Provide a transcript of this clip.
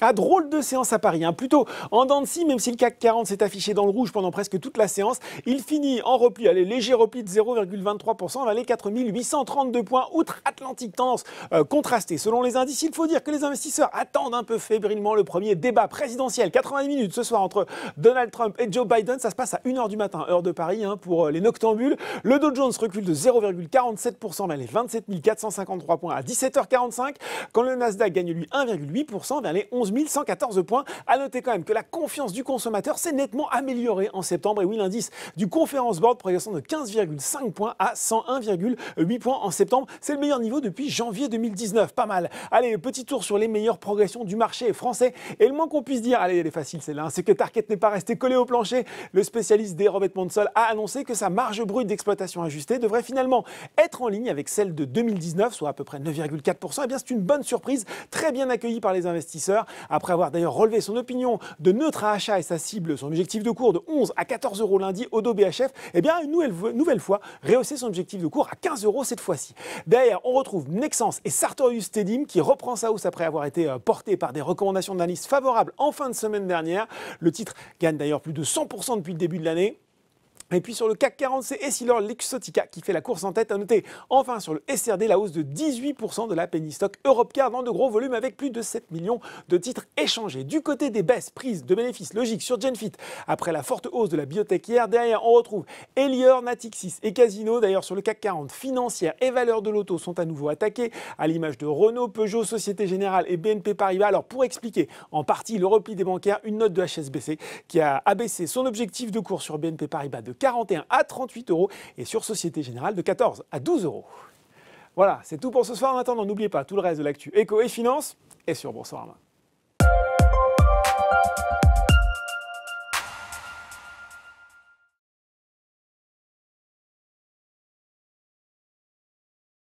Ah, drôle de séance à Paris, plutôt en dents de scie, même si le CAC 40 s'est affiché dans le rouge pendant presque toute la séance. Il finit en repli, allez, léger repli de 0,23% vers les 4832 points, outre-Atlantique, tendance contrastée. Selon les indices, il faut dire que les investisseurs attendent un peu fébrilement le premier débat présidentiel. 90 minutes ce soir entre Donald Trump et Joe Biden. Ça se passe à 1h du matin, heure de Paris, pour les noctambules. Le Dow Jones recule de 0,47% vers les 27 453 points à 17h45, quand le Nasdaq gagne lui 1,8% vers les 11 114 points. À noter quand même que la confiance du consommateur s'est nettement améliorée en septembre. Et oui, l'indice du Conference Board progressant de 15,5 points à 101,8 points en septembre. C'est le meilleur niveau depuis janvier 2019. Pas mal. Allez, petit tour sur les meilleures progressions du marché français. Et le moins qu'on puisse dire, allez, elle est facile celle-là, c'est que Tarkett n'est pas resté collé au plancher. Le spécialiste des revêtements de sol a annoncé que sa marge brute d'exploitation ajustée devrait finalement être en ligne avec celle de 2019, soit à peu près 9,4%. Et bien, c'est une bonne surprise, très bien accueillie par les investisseurs. Après avoir d'ailleurs relevé son opinion de neutre à achat et sa cible, son objectif de cours de 11 à 14 euros lundi, Odo BHF, eh bien, une nouvelle fois, rehaussé son objectif de cours à 15 euros cette fois-ci. Derrière, on retrouve Nexans et Sartorius Stedim qui reprend sa hausse après avoir été porté par des recommandations d'analyse favorables en fin de semaine dernière. Le titre gagne d'ailleurs plus de 100% depuis le début de l'année. Et puis sur le CAC 40, c'est Essilor Luxottica qui fait la course en tête. À noter enfin sur le SRD la hausse de 18% de la penny stock Europcar dans de gros volumes avec plus de 7 millions de titres échangés. Du côté des baisses prises de bénéfices logiques sur Genfit, après la forte hausse de la biotech hier, derrière on retrouve Elior, Natixis et Casino. D'ailleurs sur le CAC 40, financières et valeurs de l'auto sont à nouveau attaquées, à l'image de Renault, Peugeot, Société Générale et BNP Paribas. Alors pour expliquer en partie le repli des bancaires, une note de HSBC qui a abaissé son objectif de cours sur BNP Paribas de 41 à 38 euros et sur Société Générale de 14 à 12 euros. Voilà, c'est tout pour ce soir. En attendant, n'oubliez pas tout le reste de l'actu éco et finance est sur Boursorama.